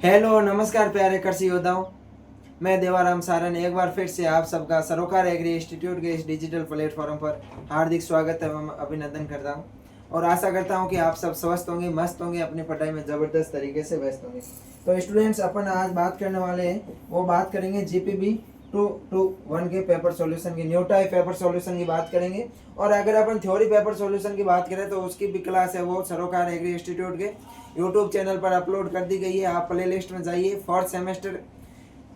Hello नमस्कार प्यारे कृषि योद्धाओं। मैं देवाराम सारन एक बार फिर से आप सबका सरोकार एग्री इंस्टीट्यूट के इस डिजिटल प्लेटफॉर्म पर हार्दिक स्वागत एवं अभिनंदन करता हूं और आशा करता हूं कि आप सब स्वस्थ होंगे, मस्त होंगे, अपनी पढ़ाई में ज़बरदस्त तरीके से व्यस्त होंगे। तो स्टूडेंट्स, अपन आज बात करने वाले हैं, वो बात करेंगे जीपीबी 221 के पेपर सॉल्यूशन की, न्यू टाइप पेपर सॉल्यूशन की बात करेंगे। और अगर अपन थ्योरी पेपर सॉल्यूशन की बात करें तो उसकी भी क्लास है, वो सरोकार एग्री इंस्टीट्यूट के यूट्यूब चैनल पर अपलोड कर दी गई है। आप प्ले लिस्ट में जाइए, fourth semester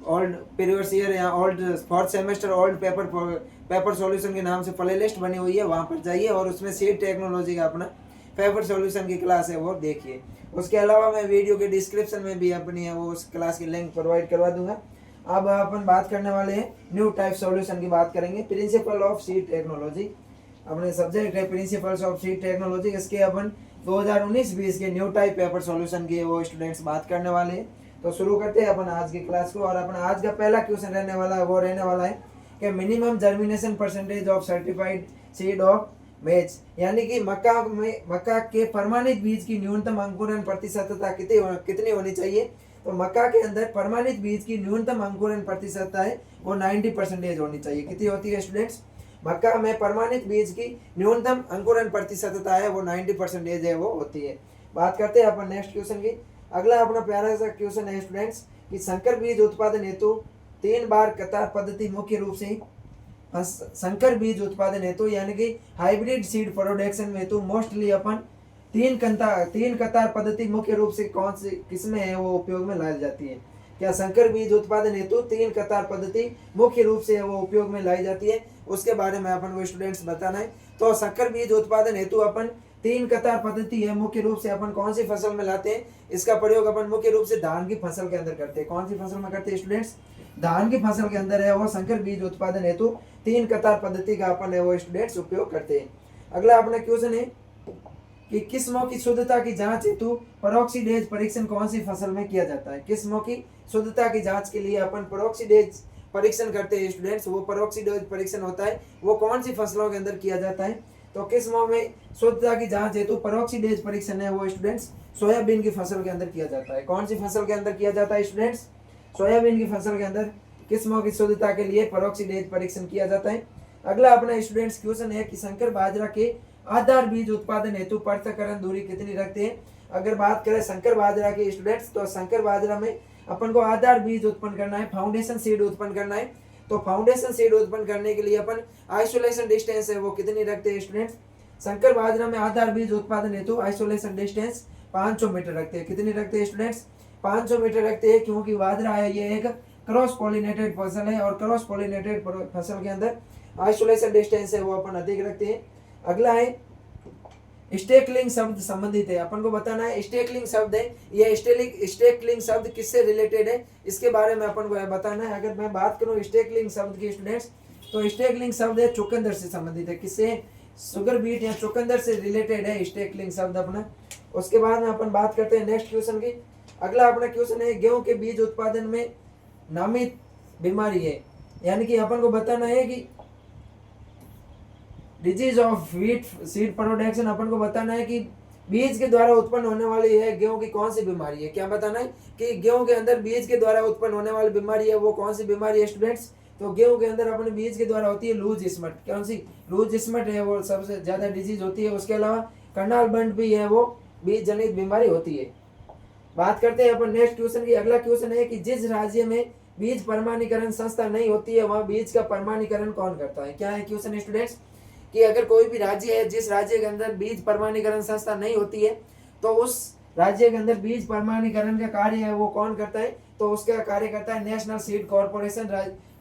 old previous year या old fourth semester old paper solution के नाम से प्ले लिस्ट बनी हुई है, वहाँ पर जाइए और उसमें सीड टेक्नोलॉजी का अपना पेपर सॉल्यूशन की क्लास है वो देखिए। उसके अलावा मैं वीडियो के डिस्क्रिप्शन में भी अपनी है वो उस क्लास की लिंक प्रोवाइड करवा दूंगा। अब अपन बात करने वाले हैं न्यू टाइप सॉल्यूशन की बात करेंगे, प्रिंसिपल ऑफ सीड टेक्नोलॉजी। अपने सब्जेक्ट है प्रिंसिपल्स ऑफ सीड टेक्नोलॉजी। इसके अपन 2019-20 के न्यू टाइप पेपर सॉल्यूशन की वो स्टूडेंट्स बात करने वाले हैं। तो शुरू करते हैं अपन आज की क्लास को। और अपन आज का पहला क्वेश्चन रहने वाला है, वो रहने वाला है कि minimum germination percentage of certified seed of मेज, यानी कि मक्का के प्रमाणित बीज की न्यूनतम अंकुरण प्रतिशतता कितनी होनी चाहिए। तो मक्का के अंदर प्रमाणित बीज की न्यूनतम अंकुरण प्रतिशतता है वो 90% होनी चाहिए। कितनी होती है स्टूडेंट्स? मक्का में प्रमाणित बीज की न्यूनतम अंकुरण प्रतिशतता है वो 90% है वो होती है। बात करते हैं अपन नेक्स्ट क्वेश्चन की। अगला अपना प्यारा सा क्वेश्चन है स्टूडेंट्स कि संकर बीज उत्पादन हेतु 3 बार कतार पद्धति मुख्य रूप से संकर बीज उत्पादन हेतु यानी कि हाइब्रिड सीड प्रोडक्शन हेतु मोस्टली अपन तीन कतार पद्धति मुख्य रूप से कौन सी किसमें है वो उपयोग में लाई जाती है। क्या संकर बीज उत्पादन हेतु 3 कतार पद्धति मुख्य रूप से वो उपयोग में लाई जाती है, उसके बारे में अपन को स्टूडेंट्स बताना है। तो संकर बीज उत्पादन हेतु अपन 3 कतार पद्धति है मुख्य रूप से अपन कौन सी फसल में लाते हैं। इसका प्रयोग अपन मुख्य रूप से धान की फसल के अंदर करते हैं। कौन सी फसल में करते हैं स्टूडेंट्स? धान की फसल के अंदर है वो संकर बीज उत्पादन हेतु 3 कतार पद्धति का अपन है वो स्टूडेंट्स उपयोग करते हैं। अगला अपना क्वेश्चन है कि किस्मों की शुद्धता की जांच हेतु पेरोक्सीडेज परीक्षण कौन सी फसल में किया जाता है। किस्मों की शुद्धता की जांच के लिए अपन पेरोक्सीडेज परीक्षण करते हैं स्टूडेंट्स। वो पेरोक्सीडेज परीक्षण होता है वो कौन सी फसलों के अंदर किया जाता है। तो किस्मों में शुद्धता की जांच हेतु पेरोक्सीडेज परीक्षण है वो स्टूडेंट्स सोयाबीन की फसल के अंदर किया जाता है। कौन सी फसल के अंदर किया जाता है स्टूडेंट्स? सोयाबीन की फसल के अंदर किस्मों की शुद्धता के लिए पेरोक्सीडेज परीक्षण किया जाता है। अगला अपना स्टूडेंट्स क्वेश्चन है कि संकर बाजरा के आधार बीज उत्पादन हेतु पृथक्करण दूरी कितनी रखते हैं। अगर बात करें संकर बाजरा के स्टूडेंट्स, तो संकर बाजरा में अपन को आधार बीज उत्पन्न करना है, फाउंडेशन सीड उत्पन्न करना है। तो फाउंडेशन सीड उत्पन्न करने के लिए अपन आइसोलेशन डिस्टेंस है वो कितनी रखते हैं स्टूडेंट्स? संकर बाजरा में आधार बीज उत्पादन हेतु आइसोलेशन डिस्टेंस 500 मीटर रखते हैं। कितनी रखते हैं स्टूडेंट्स? 500 मीटर रखते हैं, क्योंकि बाजरा है ये एक क्रॉस पॉलिनेटेड फसल है और क्रॉस पॉलिनेटेड फसल के अंदर आइसोलेशन डिस्टेंस है वो अपन अधिक रखते हैं। अगला है स्टेकलिंग शब्द संबंधित है, अपन को बताना है स्टेकलिंग शब्द है ये स्टेकलिंग शब्द किससे रिलेटेड है, इसके बारे में अपन को बताना है। अगर मैं बात करूं स्टेकलिंग शब्द की स्टूडेंट्स, तो स्टेकलिंग शब्द है चुकंदर से संबंधित है। किससे? शुगर बीट या चुकंदर से रिलेटेड है स्टेकलिंग शब्द अपना। उसके बाद में अपन बात करते हैं नेक्स्ट क्वेश्चन की। अगला अपना क्वेश्चन है गेहूं के बीज उत्पादन में नामित बीमारी है, यानी कि अपन को बताना है कि disease of wheat seed production. अपन को बताना है कि बीज के द्वारा उत्पन्न होने वाली है गेहूं की कौन सी बीमारी है। क्या बताना है कि गेहूं के अंदर बीज के द्वारा उत्पन्न होने वाली बीमारी है वो कौन सी बीमारी है स्टूडेंट्स? तो गेहूं के अंदर अपने बीज के द्वारा होती है लूज स्मट। कौन सी? लूज स्मट है वो सबसे ज्यादा डिजीज होती है। उसके अलावा कर्नाल बंट भी है वो बीज जनित बीमारी होती है। बात करते हैं अपन नेक्स्ट क्वेश्चन की। अगला क्वेश्चन है कि जिस राज्य में बीज प्रमाणीकरण संस्था नहीं होती है वहां बीज का प्रमाणीकरण कौन करता है। क्या है क्वेश्चन स्टूडेंट्स कि अगर कोई भी राज्य है जिस राज्य के अंदर बीज प्रमाणीकरण संस्था नहीं होती है तो उस राज्य के अंदर बीज प्रमाणीकरण का कार्य है वो कौन करता है। तो उसका कार्य करता है नेशनल सीड कॉर्पोरेशन,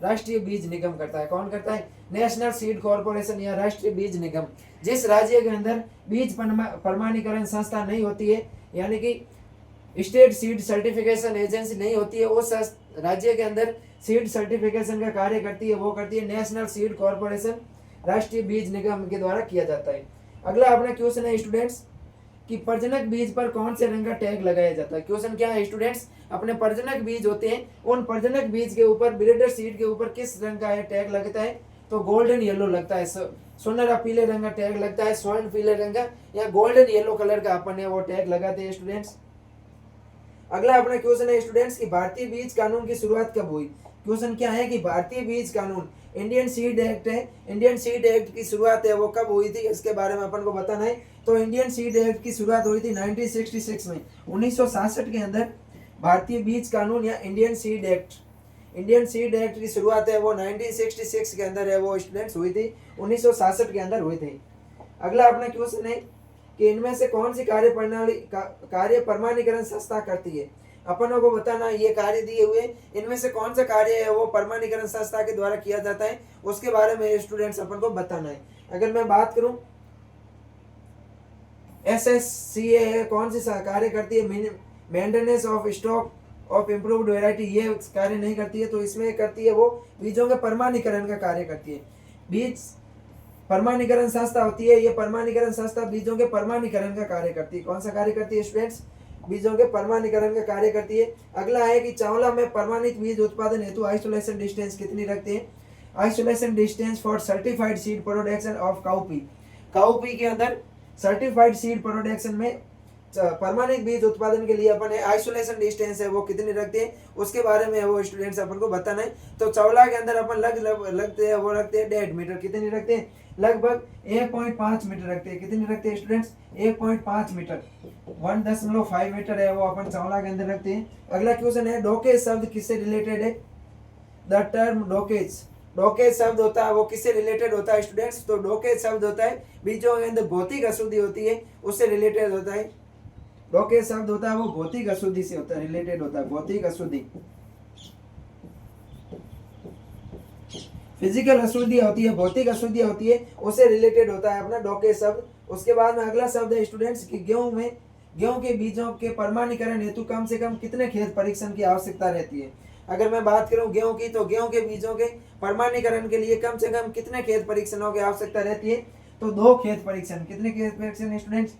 राष्ट्रीय बीज निगम करता है। कौन करता है? नेशनल सीड कॉर्पोरेशन या राष्ट्रीय बीज निगम। जिस राज्य के अंदर बीज प्रमाणीकरण संस्था नहीं होती है, यानी कि स्टेट सीड सर्टिफिकेशन एजेंसी नहीं होती है, उस राज्य के अंदर सीड सर्टिफिकेशन का कार्य करती है वो करती है नेशनल सीड कॉर्पोरेशन, राष्ट्रीय बीज निगम के द्वारा किया जाता है। अगला अपना क्वेश्चन है स्टूडेंट्स कि प्रजनक बीज पर कौन से रंग का टैग लगाया जाता है। क्वेश्चन क्या है स्टूडेंट्स? अपने प्रजनक बीज होते हैं, उन प्रजनक बीज के ऊपर ब्रीडर सीड के ऊपर किस रंग का टैग लगता है। तो गोल्डन येलो लगता है, सुनहरा पीले रंग का टैग लगता है, स्वर्ण पीले रंग का या गोल्डन येलो कलर का अपन है वो टैग लगाते हैं स्टूडेंट्स। अगला अपना क्वेश्चन है स्टूडेंट्स कि भारतीय बीज कानून की शुरुआत कब हुई। क्वेश्चन क्या है कि भारतीय बीज कानून इंडियन सीड एक्ट है, इंडियन सीड एक्ट की शुरुआत है वो कब हुई थी, इसके बारे में अपन को बताना है। तो इंडियन सीड एक्ट की शुरुआत हुई थी 1966 में, 1966 के अंदर भारतीय बीज कानून या Indian seed act, Indian seed act की शुरुआत है वो 1966 के अंदर है वो स्टूडेंट्स हुई थी, 1966 के अंदर हुई थी। अगला अपना क्वेश्चन है कि इनमें से कौन सी कार्य प्रणाली कार्य प्रमाणीकरण संस्था करती है। अपनों को बताना ये कार्य दिए हुए, इनमें से कौन सा कार्य है वो प्रमाणीकरण संस्था के द्वारा किया जाता है, उसके बारे में स्टूडेंट्स अपन को बताना है। अगर मैं बात करूं SSCA कौन सी कार्य करती है, maintenance of stock of improved variety, ये कार्य नहीं करती है। तो इसमें करती है वो बीजों के प्रमाणीकरण का कार्य करती है। बीज प्रमाणीकरण संस्था होती है, ये प्रमाणीकरण संस्था बीजों के प्रमाणीकरण का कार्य करती है। कौन सा कार्य करती है स्टूडेंट्स, बीजों के प्रमाणीकरण का कार्य करती है। अगला है कि चावला में प्रमाणित बीज उत्पादन हेतु आइसोलेशन डिस्टेंस कितनी रखते हैं। Isolation distance for certified seed production of cowpea, cowpea के अंदर सर्टिफाइड सीड प्रोडक्शन में प्रमाणित बीज उत्पादन के लिए अपन आइसोलेशन डिस्टेंस है वो कितनी रखते हैं, उसके बारे में वो स्टूडेंट्स अपन को बताना है। तो चावला के अंदर अपन लगते हैं वो रखते हैं 1.5 मीटर, कितनी रखते हैं लगभग 1.5 मीटर रखते हैं। कितनी रखते हैं स्टूडेंट्स 1.5 मीटर, 1.5 मीटर है वो अपन चावला के अंदर रखते हैं। अगला क्वेश्चन है डोकेज शब्द किससे रिलेटेड है। द टर्म डोकेज, डोकेज शब्द होता है वो किससे रिलेटेड होता है स्टूडेंट्स। तो डोकेज शब्द होता है बीजों के अंदर भौतिक अशुद्धि होती है उससे रिलेटेड होता है। डोकेज शब्द होता है वो भौतिक अशुद्धि से होता है, रिलेटेड होता है, भौतिक अशुद्धि, फिजिकल अशुद्धि होती है, भौतिक अशुद्धि होती है, उससे रिलेटेड होता है अपना डोकेज शब्द। उसके बाद में अगला शब्द है स्टूडेंट्स कि गेहूं के बीजों के प्रमाणीकरण हेतु कम से कम कितने खेत परीक्षण की आवश्यकता रहती है। अगर मैं बात करूं गेहूं की, तो गेहूं के बीजों के प्रमाणीकरण के लिए कम से कम कितने खेत परीक्षणों की आवश्यकता रहती है। तो 2 खेत परीक्षण। कितने खेत परीक्षण स्टूडेंट्स,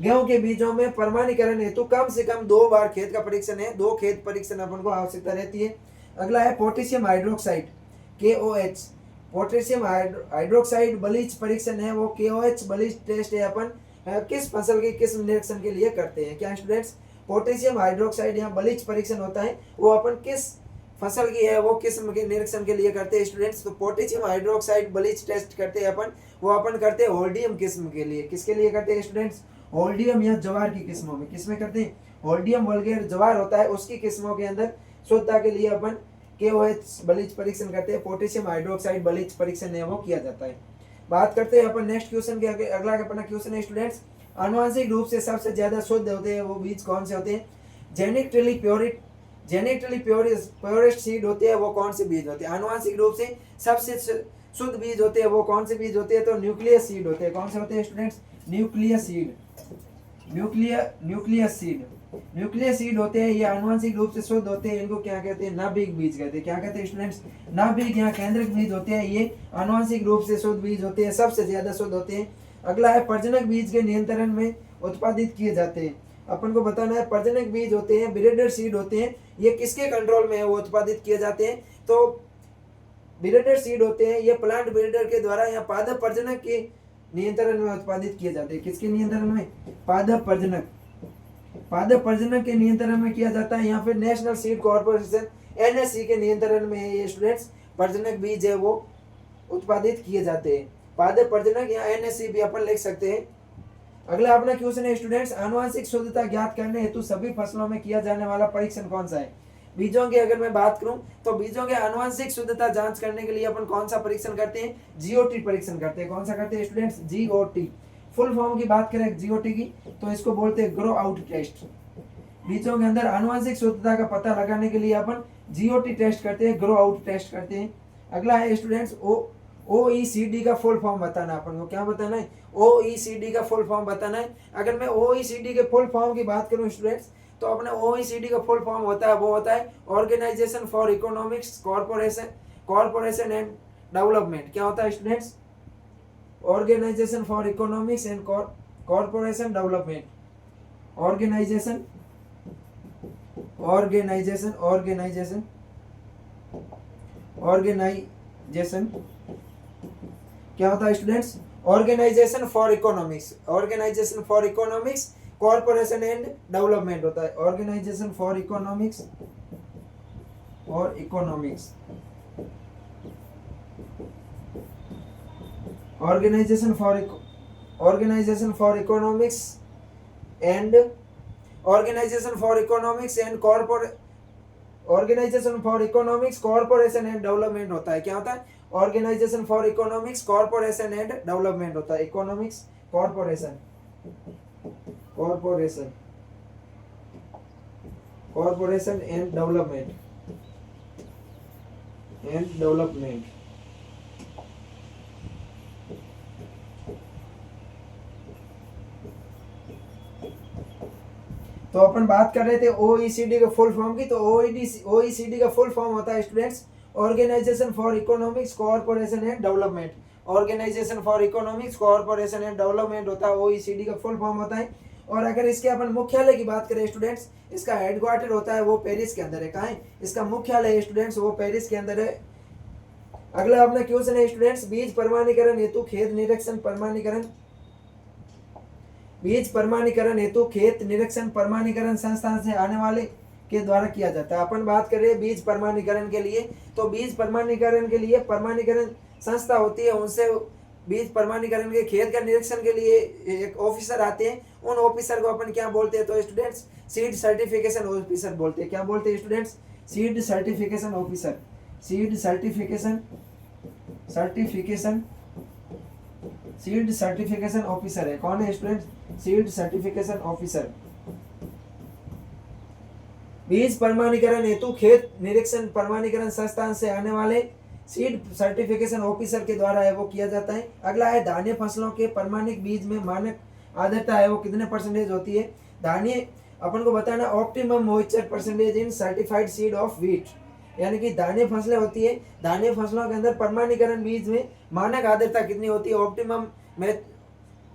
गेहूं के बीजों में प्रमाणीकरण हेतु कम से कम 2 बार खेत का परीक्षण है, 2 खेत परीक्षण अपन को आवश्यकता रहती है। अगला है potassium hydroxide KOH, potassium hydroxide bleach परीक्षण है वो KOH बलीच टेस्ट है अपन किस फसल के किस निरीक्षण के लिए करते हैं। क्या स्टूडेंट्स, पोटेशियम हाइड्रोक्साइड या बलीच परीक्षण होता है वो अपन किस फसल की है वो किस्म के निरीक्षण के लिए करते हैं स्टूडेंट्स। तो पोटेशियम हाइड्रोक्साइड बलीच टेस्ट करते हैं अपन, वो अपन करते हैं होल्डियम किस्म के लिए। किसके लिए करते हैं स्टूडेंट्स, होल्डियम या जवार की किस्मों में। किसमें करते हैं, होल्डियम वल्गेर जवार होता है उसकी किस्मों के अंदर शुद्धता के लिए अपन KOH बलीच परीक्षण करते हैं, पोटेशियम हाइड्रोक्साइड बलीच परीक्षण है वो किया जाता है। बात करते हैं अपन नेक्स्ट क्वेश्चन के आगे। अगला अपना क्वेश्चन है स्टूडेंट्स आनुवंशिक रूप से सबसे ज्यादा शुद्ध होते हैं वो बीज कौन से होते हैं। जेनेटिकली प्योरेस्ट सीड होते हैं वो कौन से बीज होते हैं। आनुवंशिक रूप से सबसे शुद्ध बीज होते हैं वो कौन से बीज होते हैं। तो न्यूक्लियस सीड होते हैं। कौन से होते हैं students, nucleus seed, nucleus seed होते हैं, ये आनुवंशिक रूप से शुद्ध होते हैं। इनको क्या कहते हैं, नाभिक बीज कहते हैं। क्या कहते हैं स्टूडेंट्स, नाभिक या केंद्रक बीज होते हैं, ये आनुवंशिक रूप से शुद्ध बीज होते हैं, सबसे ज्यादा शुद्ध होते हैं। अगला है प्रजनक बीज के नियंत्रण में उत्पादित किए जाते हैं। अपन को बताना है प्रजनक बीज होते हैं, ब्रीडर सीड होते हैं, ये किसके कंट्रोल में है वो उत्पादित किए जाते हैं। तो ब्रीडर सीड होते हैं ये प्लांट ब्रीडर के द्वारा या पादप प्रजनक के नियंत्रण में उत्पादित किए जाते हैं। किसके नियंत्रण में, पादप प्रजनक के नियंत्रण में किया जाता है, या फिर नेशनल सीड कॉर्पोरेशन NSC के नियंत्रण में ये स्टूडेंट्स प्रजनक बीज है वो उत्पादित किए जाते हैं। पादप प्रजनक या NSC भी अपन लिख सकते हैं। अगला अपना क्वेश्चन है स्टूडेंट्स आनुवंशिक शुद्धता ज्ञात करने हेतु सभी फसलों में किया जाने वाला परीक्षण कौन सा है। बीजों की अगर मैं बात करूं तो बीजों के आनुवंशिक शुद्धता जांच करने के लिए अपन कौन सा परीक्षण करते हैं, GOT परीक्षण करते हैं। कौन सा करते हैं स्टूडेंट्स, GOT। फुल फॉर्म की बात करें GOT की तो इसको बोलते हैं ग्रो आउट टेस्ट। बीजों के अंदर आनुवंशिक शुद्धता का पता लगाने के लिए अपन GOT टेस्ट करते हैं, ग्रो आउट टेस्ट करते हैं। अगला है स्टूडेंट्स OECD का फुल फॉर्म बताना है अपन को। क्या बताना है, OECD का फुल फॉर्म बताना है। अगर मैं OECD के फुल फॉर्म की बात करूं स्टूडेंट्स तो अपने OECD का फुल फॉर्म होता है वो होता है organisation for economics corporation and development. क्या होता है students, organisation for economics and corporation development. Organisation क्या होता है students, organisation for economics corporation and development होता है। ऑर्गेनाइजेशन फॉर इकोनॉमिक्स और economics, organisation for economics and corporation and development होता है। क्या होता है? Organisation for economics corporation and development होता है। इकोनॉमिक्स कॉर्पोरेशन एंड डेवलपमेंट तो अपन बात कर रहे थे ओईसीडी के फुल फॉर्म की। तो ओईसीडी का फुल फॉर्म होता है students organisation for economics corporation and development. Organisation for economics corporation and development होता है, ओईसीडी का फुल फॉर्म होता है। और अगर इसके अपन मुख्यालय की बात करें स्टूडेंट्स, इसका हेडक्वार्टर होता है वो पेरिस के अंदर है। कहाँ है इसका मुख्यालय स्टूडेंट्स? वो पेरिस के अंदर है। अगला अपना क्वेश्चन है स्टूडेंट्स, बीज प्रमाणीकरण हेतु खेत निरीक्षण प्रमाणीकरण संस्थान से आने वाले के द्वारा किया जाता है। अपन बात कर रहे हैं बीज प्रमाणीकरण के लिए। तो बीज प्रमाणीकरण के लिए प्रमाणीकरण संस्था होती है, उनसे बीज प्रमाणीकरण के खेत का निरीक्षण के लिए एक ऑफिसर आते हैं। उन ऑफिसर को अपन क्या बोलते हैं? तो स्टूडेंट्स सीड सर्टिफिकेशन ऑफिसर बोलते हैं। क्या बोलते हैं students? Seed certification officer. Seed certification officer है। कौन है स्टूडेंट? Seed certification officer. बीज प्रमाणीकरण हेतु खेत निरीक्षण प्रमाणीकरण संस्थान से आने वाले सीड सर्टिफिकेशन ऑफिसर के द्वारा है वो किया जाता है। अगला है धान्य फसलों के प्रमाणित बीज में मानक आर्द्रता है वो कितने परसेंटेज होती है? धान्य अपन को बताना optimum moisture percentage in certified seed of wheat, यानी कि धान्य फसलें होती है, धान्य फसलों के अंदर प्रमाणीकरण बीज में मानक आर्द्रता कितनी होती है? ऑप्टिमम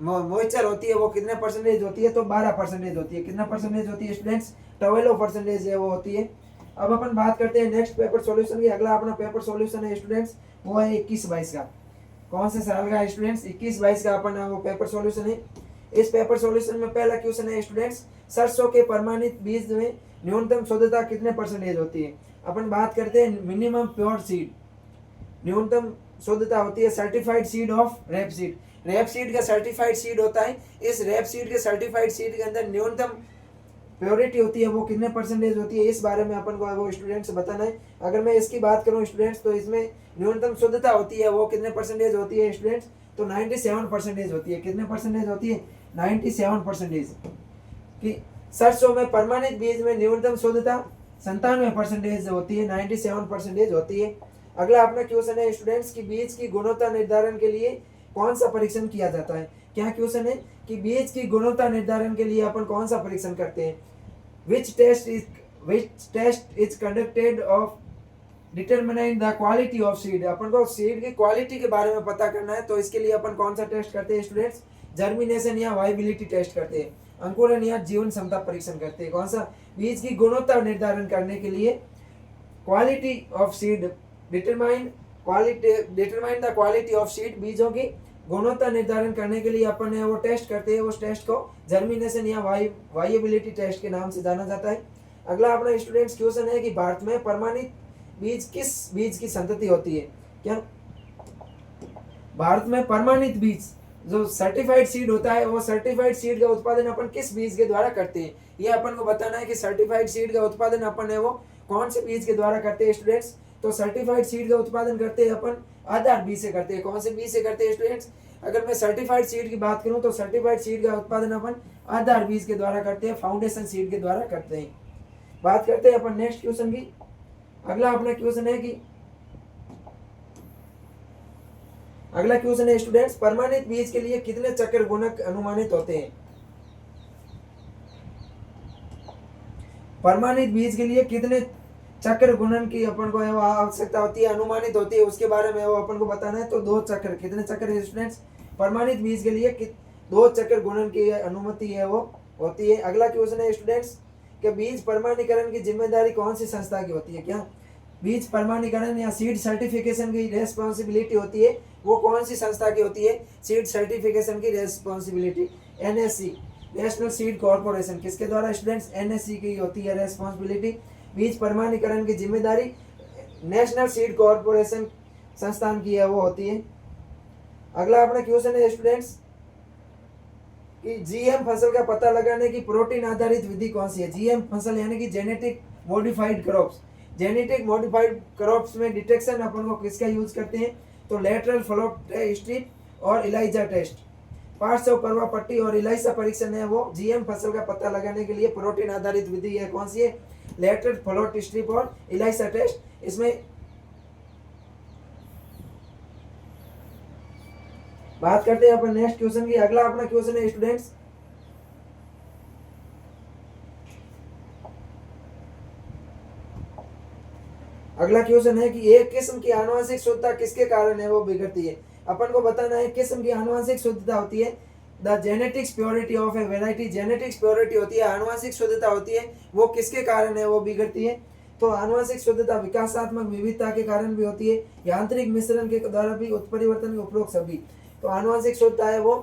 मॉइस्चर होती है वो कितने परसेंटेज होती है? तो 12% होती है। कितना परसेंटेज होती है स्टूडेंट्स? 12% है वो होती है। अब अपन बात करते हैं नेक्स्ट पेपर सॉल्यूशन की। अगला अपना पेपर सॉल्यूशन है स्टूडेंट्स वो है 21-22 का। कौन से साल का है स्टूडेंट्स? 21-22 का अपन वो पेपर सॉल्यूशन है। इस पेपर सॉल्यूशन में पहला क्वेश्चन है स्टूडेंट्स, सरसों के प्रमाणित बीज में न्यूनतम शुद्धता कितने परसेंटेज होती है? अपन बात करते हैं मिनिमम प्योर सीड, न्यूनतम शुद्धता होती है certified seed of rapeseed. Rapeseed का सर्टिफाइड सीड होता है। इस रेपसीड के सर्टिफाइड सीड के अंदर न्यूनतम प्योरिटी होती है वो कितने परसेंटेज होती है? इस बारे में अपन को वो स्टूडेंट्स बताना है। अगर मैं इसकी बात करूं स्टूडेंट्स तो इसमें न्यूनतम शुद्धता होती है वो कितने परसेंटेज होती है स्टूडेंट्स? तो 97% होती है। कितने परसेंटेज होती है? 97%। कि सरसों में प्रमाणित बीज में न्यूनतम शुद्धता 97% होती है, 97% होती है। अगला अपना क्वेश्चन है स्टूडेंट्स की बीज की गुणवत्ता निर्धारण के लिए कौन सा परीक्षण किया जाता है? क्या क्वेश्चन है कि बीज की गुणवत्ता निर्धारण के लिए अपन कौन सा परीक्षण करते हैं? which test is conducted of determining the quality of seed। अपन को सीड की क्वालिटी के बारे में पता करना है, तो इसके लिए अपन कौन सा टेस्ट करते हैं स्टूडेंट्स? जर्मिनेशन या वाइबिलिटी टेस्ट करते हैं, अंकुरण या जीवन क्षमता परीक्षण करते हैं। कौन सा? बीज की गुणवत्ता निर्धारण करने के लिए quality of seed determine the quality of seed, बीजों की गुणवत्ता निर्धारण करने के लिए अपन वो टेस्ट करते हैं। उस टेस्ट को जर्मिनेशन या वाइबिलिटी टेस्ट के नाम से जाना जाता है। अगला अपना स्टूडेंट्स क्वेश्चन है कि भारत में प्रमाणित बीज किस बीज की संतति होती है? क्या भारत में प्रमाणित बीज जो सर्टिफाइड सीड होता है वो सर्टिफाइड सीड का उत्पादन अपन किस बीज के द्वारा करते हैं? ये अपन को बताना है कि सर्टिफाइड सीड का उत्पादन अपन है वो कौन से बीज के द्वारा करते हैं स्टूडेंट्स? तो सर्टिफाइड सीड का उत्पादन करते हैं अपन आधार बीज से करते हैं। कौन से बीज से करते हैं स्टूडेंट्स? अगर मैं सर्टिफाइड सीड की बात करूं तो सर्टिफाइड सीड का उत्पादन अपन आधार बीज के द्वारा करते हैं, फाउंडेशन सीड के द्वारा करते हैं। बात करते हैं अपन नेक्स्ट क्वेश्चन की। अगला अपना क्वेश्चन है स्टूडेंट्स, प्रमाणित बीज के लिए कितने चक्र गुणक अनुमानित होते हैं? प्रमाणित बीज के लिए कितने चक्र गुणन की अपन को आवश्यकता होती है, अनुमानित होती है, उसके बारे में वो अपन को बताना है। तो 2 चक्र। कितने चक्र है स्टूडेंट्स? प्रमाणित बीज के लिए 2 चक्र गुणन की अनुमति है वो होती है। अगला क्वेश्चन है स्टूडेंट्स कि बीज प्रमाणीकरण की जिम्मेदारी कौन सी संस्था की होती है? क्या बीज प्रमाणीकरण या सीड सर्टिफिकेशन की रेस्पॉन्सिबिलिटी होती है वो कौन सी संस्था की होती है? सीड सर्टिफिकेशन की responsibility NSC national seed corporation किसके द्वारा स्टूडेंट्स? एनएससी की होती है रेस्पॉन्सिबिलिटी, बीज प्रमाणीकरण की जिम्मेदारी नेशनल सीड कॉर्पोरेशन संस्थान की है, वो होती है। अगला अपना क्वेश्चन है स्टूडेंट्स कि जीएम फसल का पता लगाने की प्रोटीन आधारित विधि कौन सी है? जीएम फसल यानी कि genetic modified crops, genetic modified crops में डिटेक्शन अपन को किसका यूज करते हैं? तो लेटरल फ्लो स्ट्रिप और इलाइजा टेस्ट, पार्श्व प्रवाह पट्टी और इलाइसा परीक्षण है वो जीएम फसल का पता लगाने के लिए प्रोटीन आधारित विधि है। कौन सी है? लेटरल फ्लो स्ट्रिप और इलाइसा टेस्ट। इसमें बात करते हैं अपन नेक्स्ट क्वेश्चन की। अगला अपना क्वेश्चन है स्टूडेंट्स अगला क्वेश्चन है कि एक किस्म की आनुवंशिक शुद्धता किसके कारण है वो बिगड़ती है? अपन को बताना है किस्म की आनुवंशिक शुद्धता होती है the genetics purity of a variety, genetics purity होती है, आनुवंशिक शुद्धता होती है, वो किसके कारण है वो बिगड़ती है? तो आनुवंशिक शुद्धता विकासात्मक विविधता के कारण भी होती है, यांत्रिक मिश्रण के द्वारा भी, उत्परिवर्तन के उपरोक्त सभी। तो आनुवंशिक शुद्धता है वो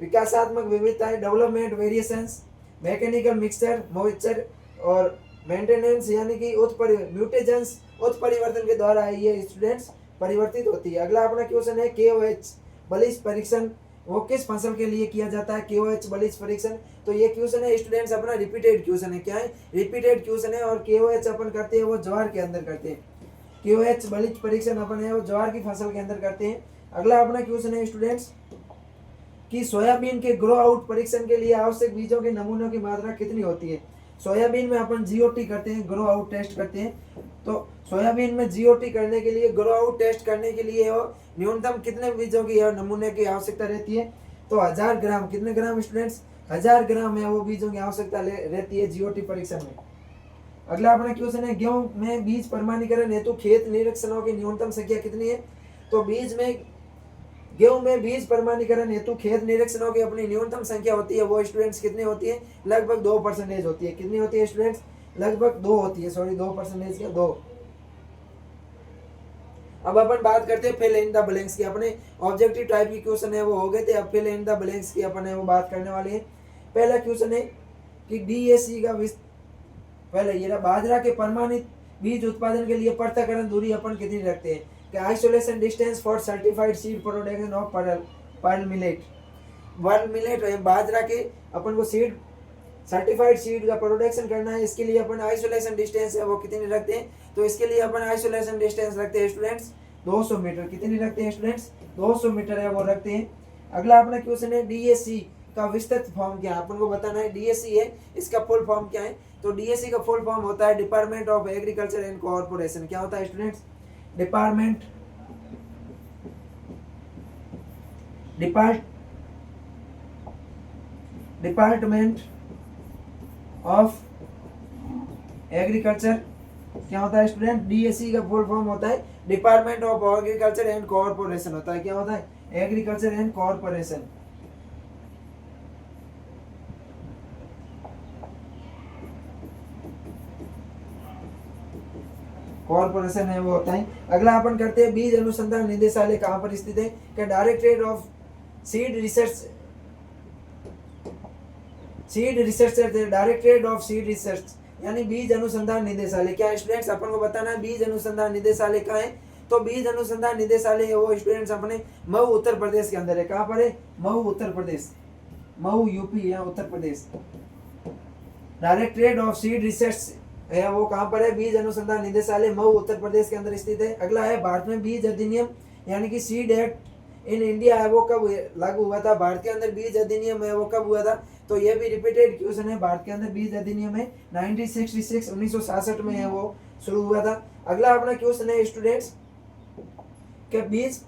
विकासात्मक विविधता है, development variations, mechanical mixture, moisture और मेंटेनेंस यानी कि म्यूटेशंस, उत्परिवर्तन के द्वारा ये स्टूडेंट्स परिवर्तित होती है। अगला अपना क्वेश्चन है KOH बलिश परीक्षण वो किस फसल के लिए किया जाता है? KOH बलिश परीक्षण। तो ये क्वेश्चन है स्टूडेंट्स अपना रिपीटेड क्वेश्चन है। क्या है? रिपीटेड क्वेश्चन है। और KOH अपन करते हैं वो ज्वार के अंदर करते हैं। KOH बलिश परीक्षण अपन है वो ज्वार की फसल के अंदर करते हैं। अगला अपना क्वेश्चन है स्टूडेंट्स कि सोयाबीन के ग्रो आउट परीक्षण के लिए आवश्यक बीजों के नमूनों की मात्रा कितनी होती है? सोयाबीन में अपन GOT करते हैं, ग्रो आउट टेस्ट करते हैं। तो सोयाबीन में GOT करने के लिए, ग्रो आउट टेस्ट करने के लिए वो न्यूनतम कितने बीजों की नमूने की आवश्यकता रहती है? तो 1000 ग्राम। कितने ग्राम स्टूडेंट्स? 1000 ग्राम है वो बीजों की आवश्यकता रहती है GOT परीक्षण में। अगला अपना क्वेश्चन है गेहूं में बीज प्रमाणीकरण हेतु खेत निरीक्षणों की न्यूनतम संख्या कितनी है? तो गेहूं में बीज प्रमाणीकरण हेतु खेत निरीक्षणों की अपनी न्यूनतम संख्या होती है वो स्टूडेंट्स कितनी होती है? लगभग 2% होती है। कितनी होती है स्टूडेंट्स? लगभग 2 होती है, सॉरी 2% क्या 2। अब अपन बात करते हैं फिल इन द ब्लैंक्स की। अपने ऑब्जेक्टिव टाइप की क्वेश्चन है वो हो गए थे। अब फिल इन द ब्लैंक्स की अपन है वो बात करने वाले हैं। पहला क्वेश्चन है कि DAC का पहले ये रहा, बाजरा के प्रमाणित बीज उत्पादन के लिए पृथक्करण दूरी अपन कितनी रखते हैं? Isolation distance for certified seed production of pearl millet. Pearl millet बाजरा के अपन को सीड सर्टिफाइड सीड का प्रोडक्शन करना है, इसके लिए अपन आइसोलेशन डिस्टेंस है वो कितनी रखते हैं? तो इसके लिए अपन आइसोलेशन डिस्टेंस रखते हैं स्टूडेंट्स 200 मीटर। कितनी रखते हैं स्टूडेंट्स? 200 मीटर है वो रखते हैं। अगला अपना क्वेश्चन है DAC का विस्तृत फॉर्म क्या है? अपन को बताना है DAC है, इसका फुल फॉर्म क्या है? तो DAC का फुल फॉर्म होता है department of agriculture and corporation. क्या होता है स्टूडेंट्स? Department of agriculture. क्या होता है स्टूडेंट? DAC का फुल फॉर्म होता है department of agriculture and corporation होता है। क्या होता है? Agriculture and corporation. कॉर्पोरेशन है वो होता है। अगला अपन करते हैं बीज अनुसंधान निदेशालय कहाँ पर स्थित है? क्या directorate of seed research, directorate of seed research यानी बीज अनुसंधान निदेशालय। क्या स्टूडेंट्स अपन को बताना है बीज अनुसंधान निदेशालय कहाँ है? तो बीज अनुसंधान निदेशालय है वो स्टूडेंट्स अपने मऊ उत्तर प्रदेश के अंदर है। कहाँ पर है? मऊ उत्तर प्रदेश, मऊ UP या Uttar Pradesh. Directorate of seed research है वो कहाँ पर है? बीज अनुसंधान निदेशालय मऊ उत्तर प्रदेश के अंदर स्थित है। अगला है भारत में बीज अधिनियम यानी कि सीड एक्ट इन इंडिया है वो कब लागू हुआ था? भारत के अंदर बीज अधिनियम है वो कब हुआ था? तो ये भी रिपीटेड क्वेश्चन है। भारत के अंदर बीज अधिनियम है 1966 में है वो शुरू हुआ था। अगला अपना क्वेश्चन है स्टूडेंट्स कि बीज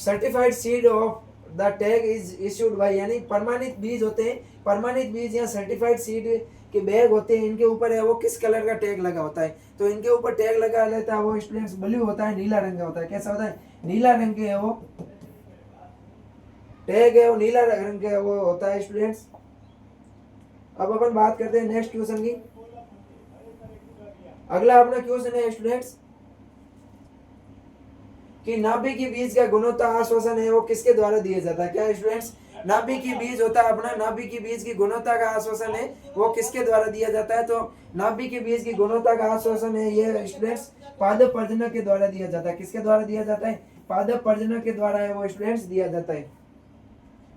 certified seed of the tag is issued by यानी प्रमाणित बीज होते हैं, प्रमाणित बीज या सर्टिफाइड सीड के बैग होते हैं, इनके ऊपर है वो किस कलर का टैग लगा होता है? तो इनके ऊपर टैग लगा लेता है वो स्टूडेंट्स ब्लू होता है, नीला रंग का होता है। कैसा होता है? नीला रंग के है वो टैग है वो नीला रंग के वो होता है स्टूडेंट्स। अब अपन बात करते हैं नेक्स्ट क्वेश्चन की। अगला अपना क्वेश्चन है स्टूडेंट्स कि नाभिकीय बीज का गुणवत्ता आश्वासन है वो किसके द्वारा दिया जाता है? क्या स्टूडेंट्स? नाभिकीय बीज होता है अपना, नाभिकीय बीज की गुणवत्ता का आश्वासन है वो किसके द्वारा दिया जाता है? तो नाभिकीय बीज की गुणवत्ता का आश्वासन है ये स्टूडेंट्स पादप प्रजनक के द्वारा दिया जाता है। किसके द्वारा दिया जाता है? पादप प्रजनक के द्वारा है वो स्टूडेंट्स दिया जाता है।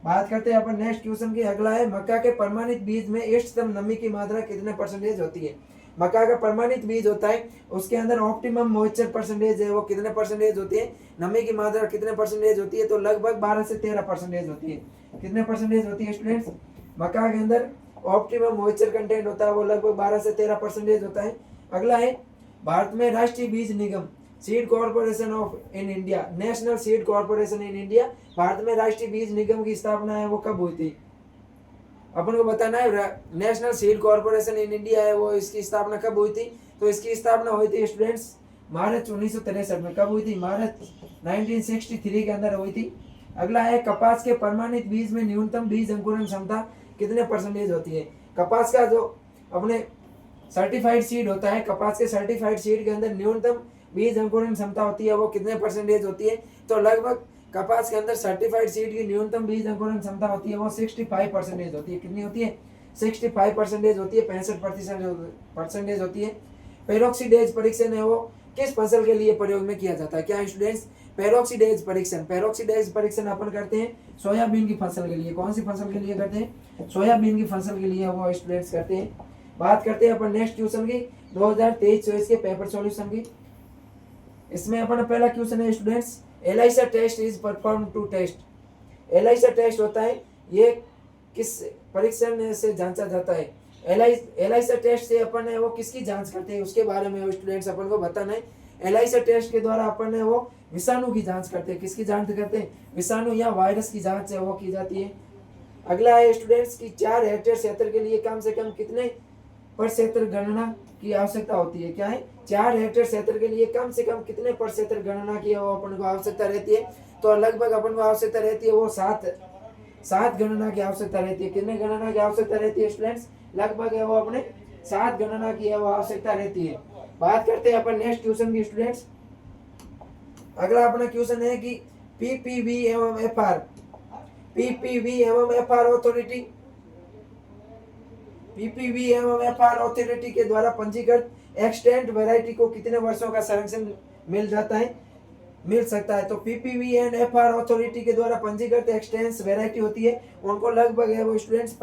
बात करते हैं अपन नेक्स्ट क्वेश्चन की। अगला है मक्का के प्रमाणित बीज में इष्टतम नमी की मात्रा कितने परसेंटेज होती है? मक्का का प्रमाणित बीज होता है उसके अंदर ऑप्टिमम मॉइस्चर परसेंटेज है वो कितने परसेंटेज होती है? नमी की मात्रा कितने परसेंटेज होती है? तो लगभग 12 से 13 परसेंटेज होती है। कितने परसेंटेज होती है स्टूडेंट्स? मक्का के अंदर ऑप्टिमम मॉइस्चर कंटेंट होता है वो लगभग 12 से 13 परसेंटेज होता है। अगला है भारत में राष्ट्रीय बीज निगम seed corporation of in India, national seed corporation in India, Bharat में राष्ट्रीय बीज निगम की स्थापना है वो कब हुई थी? अपन को बताना है national seed corporation in India है वो इसकी स्थापना कब हुई थी? तो इसकी स्थापना हुई थी स्टूडेंट्स मार्च 1963 में। कब हुई थी? मार्च 1963 के अंदर हुई थी। अगला है कपास के प्रमाणित बीज में न्यूनतम बीज अंकुरण क्षमता कितने परसेंटेज होती है? कपास का जो अपने सर्टिफाइड सीड होता है, कपास के सर्टिफाइड सीड के अंदर न्यूनतम बीज अंकुरण क्षमता होती है वो कितने परसेंटेज होती है? तो लगभग कपास के अंदर सर्टिफाइड सीड की न्यूनतम बीज अंकुरण क्षमता होती है वो 65 परसेंटेज होती है। कितनी होती है? 65 परसेंटेज होती है, 65 परसेंटेज होती है। पेरोक्सीडेज परीक्षण है वो किस फसल के लिए प्रयोग में किया जाता है? क्या स्टूडेंट्स? पेरोक्सीडेज परीक्षण, पेरोक्सीडेज परीक्षण अपन करते हैं सोयाबीन की फसल के लिए। कौन सी फसल के लिए करते हैं? सोयाबीन की फसल के लिए वो स्टूडेंट्स करते हैं। बात करते हैं अपन नेक्स्ट क्वेश्चन की 2023-24 के पेपर सॉल्यूशन की। इसमें अपन पहला क्वेश्चन है students ELISA test is perform to test. ELISA test होता है ये किस परीक्षण से जांचा जाता है? एलाइसा टेस्ट से अपन है वो किसकी जांच करते हैं उसके बारे में स्टूडेंट्स अपन को बताना है। एलाइसा टेस्ट के द्वारा अपन है वो विषाणु की जांच करते हैं। किसकी जांच करते हैं? विषाणु या वायरस की जांच है वो की जाती है। अगला है स्टूडेंट्स की 4 हेक्टेयर क्षेत्र के लिए कम से कम कितने पर क्षेत्र गणना की आवश्यकता होती है? क्या है? 4 हेक्टेयर क्षेत्र के लिए कम से कम कितने पर क्षेत्र गणना की वो अपन को आवश्यकता रहती है? तो लगभग अपन को आवश्यकता रहती है वो 7 गणना की आवश्यकता रहती है। कितने गणना की आवश्यकता रहती है स्टूडेंट्स? लगभग है वो अपने 7 गणना की है वो आवश्यकता रहती है। बात करते हैं अपन नेक्स्ट क्वेश्चन की स्टूडेंट्स। अगला अपना क्वेश्चन है कि पीपीवी एवं एफआर, पीपीवी एवं एफआर ऑथोरिटी, पीपीवी एवं एफआर ऑथोरिटी के द्वारा पंजीकृत एक्सटेंट वैरायटी को कितने वर्षों का संरक्षण मिल सकता है? तो पीपीवी एंड एफआर ऑथोरिटी के द्वारा पंजीकृत एक्सटेंस वैरायटी होती है उनको लगभग है वो स्टूडेंट्स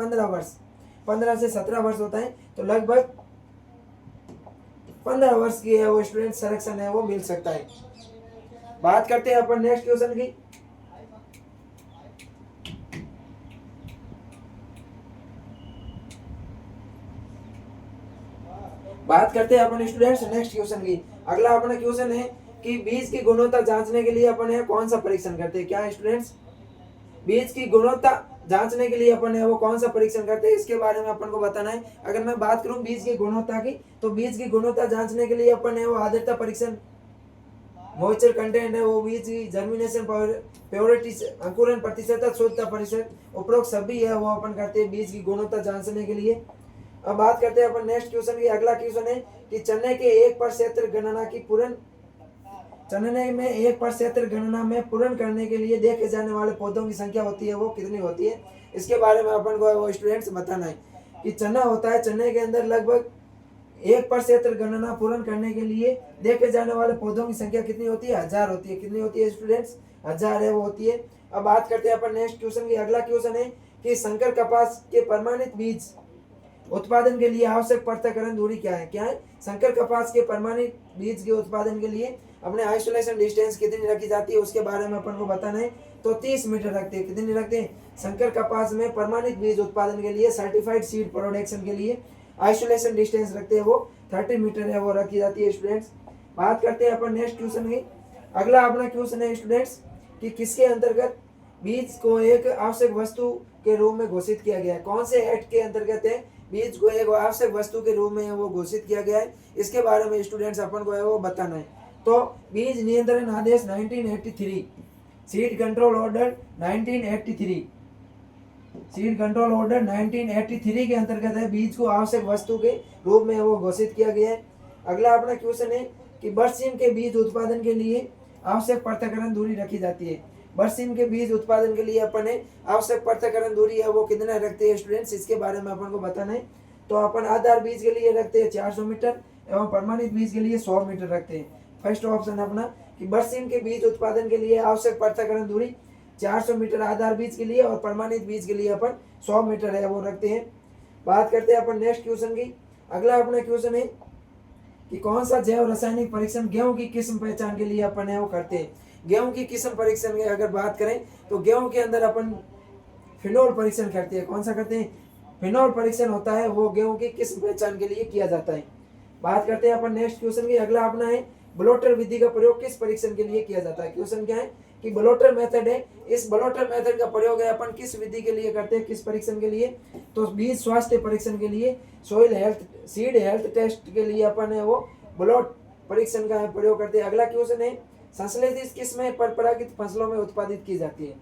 15 से 17 वर्ष होता है। तो लगभग 15 वर्ष की है वो स्टूडेंट संरक्षण है वो मिल सकता है। बात करते हैं अपन नेक्स्ट क्वेश्चन की। बात करते हैं अपन स्टूडेंट्स नेक्स्ट क्वेश्चन की। अगला अपना क्वेश्चन है कि बीज की गुणवत्ता जांचने के लिए अपन है कौन सा परीक्षण करते हैं? क्या है स्टूडेंट्स? बीज की गुणवत्ता जांचने के लिए अपन है वो कौन सा परीक्षण करते हैं इसके बारे में अपन को बताना है। अगर मैं बात करूं बीज की गुणवत्ता की तो बीज की गुणवत्ता जांचने के लिए अपन है वो आर्द्रता परीक्षण, मॉइस्चर कंटेंट है वो बीज की जर्मिनेशन प्योरिटी, अंकुरण प्रतिशत, शुद्धता प्रतिशत, उपरोक्त सभी है वो अपन करते हैं बीज की गुणवत्ता जांचने के लिए। अब बात करते हैं अपन नेक्स्ट क्वेश्चन की। अगला क्वेश्चन है कि चने के 1 पर क्षेत्र गणना की चने में 1 पर क्षेत्र गणना में पूर्ण करने के लिए देखे जाने वाले पौधों की संख्या होती है वो कितनी होती है? इसके बारे में अपन को वो स्टूडेंट्स बताना है कि चना होता है, चने के अंदर लगभग 1 पर क्षेत्र गणना पूर्ण करने के लिए देखे जाने वाले पौधों की संख्या कितनी होती है? 1000 होती है। कितनी होती है स्टूडेंट्स? 1000 है वो होती है। अब बात करते हैं अपन नेक्स्ट क्वेश्चन की। अगला क्वेश्चन है कि संकर कपास के प्रमाणित बीज उत्पादन के लिए आवश्यक पृथक्करण दूरी क्या है? क्या है? संकर कपास के प्रमाणित बीज के उत्पादन के लिए अपने आइसोलेशन डिस्टेंस कितनी रखी जाती है उसके बारे में अपन को बताना है। तो 30 मीटर रखते हैं। कितनी रखते हैं? संकर कपास में प्रमाणित बीज उत्पादन के लिए, सर्टिफाइड सीड प्रोडक्शन के लिए आइसोलेशन डिस्टेंस रखते हैं वो 30 मीटर है वो रखी जाती है स्टूडेंट्स। बात करते हैं अपन नेक्स्ट क्वेश्चन की। अगला अपना क्वेश्चन है स्टूडेंट्स कि किसके अंतर्गत बीज को एक आवश्यक वस्तु के रूप में घोषित किया गया है? कौन से एक्ट के अंतर्गत है बीज को एक आवश्यक वस्तु के रूप में वो घोषित किया गया है? इसके बारे में स्टूडेंट्स अपन को है वो बताना है। तो बीज नियंत्रण आदेश 1983, seed control order 1983, seed control order 1983 के अंतर्गत है बीज को आवश्यक वस्तु के रूप में वो घोषित किया गया है। अगला अपना क्वेश्चन है कि बरसीम के बीज उत्पादन के लिए आवश्यक पृथक्करण दूरी रखी जाती है। बरसीम के बीज उत्पादन के लिए अपन है आवश्यक पृथक्करण दूरी है वो कितना रखते हैं स्टूडेंट्स, इसके बारे में अपन को बताना है। तो अपन आधार बीज के लिए रखते हैं 400 मीटर एवं प्रमाणित बीज के लिए 100 मीटर रखते हैं। फर्स्ट ऑप्शन अपना कि बरसीम के बीज उत्पादन के लिए आवश्यक पृथक्करण दूरी 400 मीटर आधार बीज के लिए और प्रमाणित बीज के लिए अपन 100 मीटर है वो रखते हैं। बात करते हैं अपन नेक्स्ट क्वेश्चन की। अगला अपना क्वेश्चन है कि कौन सा जैव रासायनिक परीक्षण गेहूं की किस्म पहचान के लिए अपन है वो करते हैं। गेहूं की किस्म परीक्षण की अगर बात करें तो गेहूं के अंदर अपन फिनोल परीक्षण करते हैं। कौन सा करते हैं? फिनोल परीक्षण होता है वो गेहूं की किस्म पहचान के लिए किया जाता है। बात करते हैं अपन नेक्स्ट क्वेश्चन की। अगला अपना है ब्लोटर विधि का प्रयोग किस परीक्षण के लिए किया जाता है। क्वेश्चन क्या है कि ब्लोटर मेथड है, इस ब्लोटर मेथड का प्रयोग है अपन किस विधि के लिए करते हैं, किस परीक्षण के लिए? तो बीज स्वास्थ्य परीक्षण के लिए, soil health, seed health test के लिए अपन है वो ब्लोट परीक्षण का प्रयोग करते हैं। अगला क्वेश्चन है संश्लेषित किस्में परपरागित फसलों में उत्पादित की जाती है।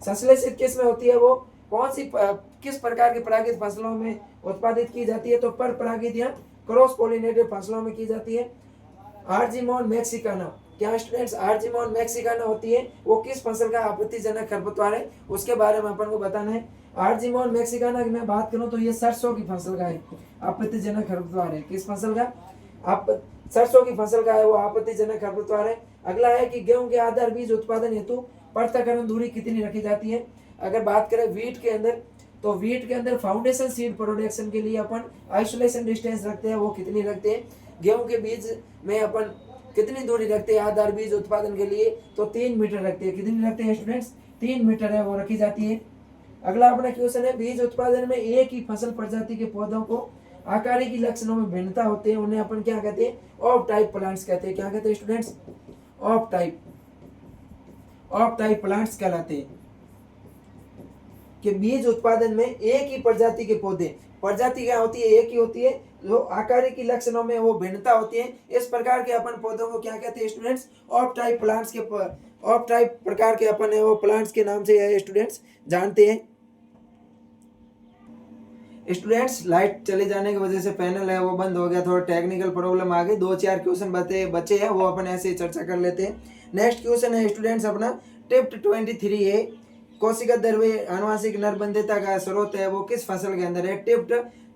संश्लेषित किस्में होती है वो कौन सी किस प्रकार की परागित फसलों में उत्पादित की जाती है? तो परपरागित या क्रॉस पोलिनेटेड फसलों में की जाती है। आर्जिमोन मैक्सिकाना, क्या स्टूडेंट्स आर्जिमोन मैक्सिकाना होती है वो किस फसल का आपत्तिजनक खरपतवार है, उसके बारे में अपन को बताना है। आर्जिमोन मैक्सिकाना की मैं बात करूं तो ये सरसों की फसल का है आपत्तिजनक खरपतवार है। किस फसल का? आप सरसों की फसल का है वो आपत्तिजनक खरपतवार है। अगला है कि गेहूं के आधार बीज उत्पादन हेतु पृथक्करण दूरी कितनी रखी जाती है। अगर बात करें वीट के अंदर तो वीट के अंदर फाउंडेशन सीड प्रोडक्शन के लिए अपन आइसोलेशन डिस्टेंस रखते हैं वो कितनी रखते हैं। गेहूं के बीज में अपन कितनी दूरी रखते हैं आधार बीज उत्पादन के लिए? तो 3 मीटर रखते हैं। कितनी रखते हैं स्टूडेंट्स? 3 मीटर है वो रखी जाती है। अगला अपना क्वेश्चन है बीज उत्पादन में एक ही फसल प्रजाति के पौधों को आकारिकी लक्षणों में भिन्नता होते हैं उन्हें अपन क्या कहते हैं? ऑफ टाइप प्लांट्स कहते हैं। क्या कहते हैं स्टूडेंट्स? ऑफ टाइप प्लांट्स कहलाते हैं। कि बीज उत्पादन में एक ही प्रजाति के पौधे, प्रजाति क्या होती है? एक ही होती है, जो आकारिकी लक्षणों में वो भिन्नता होती है, इस प्रकार के अपन पौधों को क्या कहते हैं स्टूडेंट्स? ऑफ टाइप प्लांट्स के ऑफ टाइप प्रकार के अपन है वो प्लांट्स के नाम से स्टूडेंट्स जानते हैं। स्टूडेंट्स लाइट चले जाने की वजह से पैनल है वो बंद हो गया, थोड़ा टेक्निकल प्रॉब्लम आ गई। 2-4 क्वेश्चन बचे हैं वो अपन ऐसे ही चर्चा कर लेते हैं। नेक्स्ट क्वेश्चन है स्टूडेंट्स अपना टिप्ट 23 है कोशिका द्रव्य आनुवांशिक नरबंधता का स्रोत है वो किस फसल के अंदर है। टिप्ट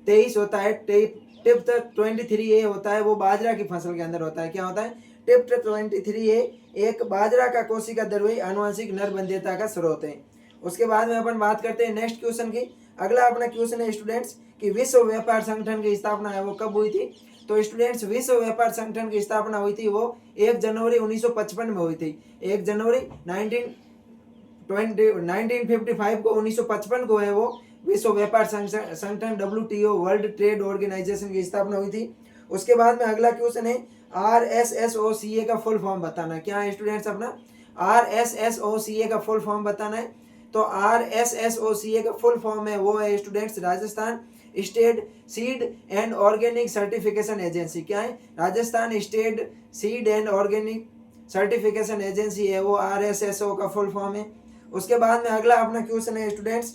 23 होता है, टिप्ट 23 होता है वो बाजरा की फसल के अंदर होता है। क्या होता है? टिप्ट 23 एक बाजरा का कोशिका द्रव्य आनुवांशिक नरबंधता का स्रोत है। उसके बाद में अपन बात करते हैं नेक्स्ट क्वेश्चन की। अगला अपना क्वेश्चन है स्टूडेंट्स कि विश्व व्यापार संगठन की स्थापना है वो कब हुई थी। तो स्टूडेंट्स विश्व व्यापार संगठन की स्थापना हुई थी वो 1 जनवरी 1955 में हुई थी। 1 जनवरी 1955 को 1955 को है वो विश्व व्यापार संगठन WTO वर्ल्ड ट्रेड ऑर्गेनाइजेशन की स्थापना हुई थी। उसके बाद में अगला क्वेश्चन है RSSOCA का फुल फॉर्म बताना है। क्या है स्टूडेंट्स अपना? RSSOCA का फुल फॉर्म बताना है। तो RSSOCA का फुल फॉर्म है वो है students Rajasthan state seed and organic certification agency. क्या है? Rajasthan state seed and organic certification agency है वो RSSO का फुल फॉर्म है। उसके बाद में अगला अपना क्वेश्चन है स्टूडेंट्स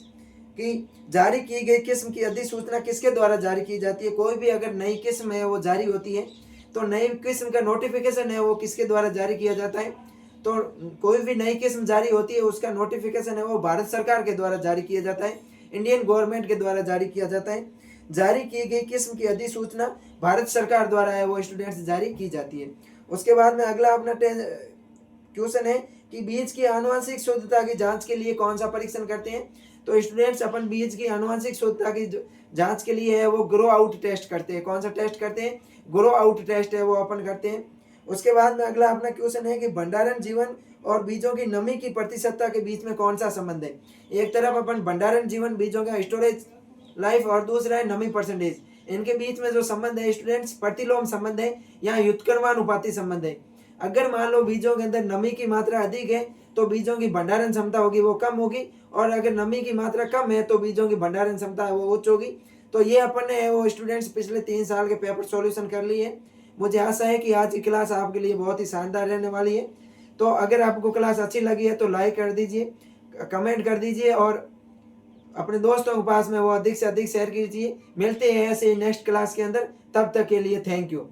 कि जारी की गई किस्म की अधिसूचना किसके द्वारा जारी की जाती है। कोई भी अगर नई किस्म है वो जारी होती है तो नई किस्म का नोटिफिकेशन है वो किसके द्वारा जारी किया जाता है। तो कोई भी नई किस्म जारी होती है उसका नोटिफिकेशन है वो भारत सरकार के द्वारा जारी किया जाता है, इंडियन गवर्नमेंट के द्वारा जारी किया जाता है। जारी की गई किस्म की अधिसूचना भारत सरकार द्वारा है वो स्टूडेंट्स जारी की जाती है। उसके बाद में अगला अपना क्वेश्चन है कि बीज की आनुवंशिक शुद्धता की जांच के लिए कौन सा परीक्षण करते हैं। तो स्टूडेंट्स अपन बीज की आनुवंशिक शुद्धता की जांच के लिए है वो ग्रो आउट टेस्ट करते हैं। कौन सा टेस्ट करते हैं? ग्रो आउट टेस्ट है वो अपन करते हैं। उसके बाद में अगला अपना क्वेश्चन है कि भंडारण जीवन और बीजों की नमी की प्रतिशतता के बीच में कौन सा संबंध है। एक तरफ अपन भंडारण जीवन बीजों का स्टोरेज लाइफ और दूसरा है नमी परसेंटेज। इनके बीच में जो संबंध है स्टूडेंट्स प्रतिलोम संबंध है या व्युत्क्रमानुपाती संबंध है। अगर मान लो बीजों के अंदर नमी की मात्रा अधिक है तो बीजों की भंडारण क्षमता होगी वो कम होगी, और अगर नमी की मात्रा कम है तो बीजों की भंडारण क्षमता है वो उच्च होगी। तो ये अपन ने वो स्टूडेंट्स पिछले 3 साल के पेपर सॉल्यूशन कर लिए है। मुझे आशा है कि आज की क्लास आपके लिए बहुत ही शानदार रहने वाली है। तो अगर आपको क्लास अच्छी लगी है तो लाइक कर दीजिए, कमेंट कर दीजिए और अपने दोस्तों के पास में वो अधिक से अधिक शेयर कीजिए। मिलते हैं ऐसे नेक्स्ट क्लास के अंदर, तब तक के लिए थैंक यू।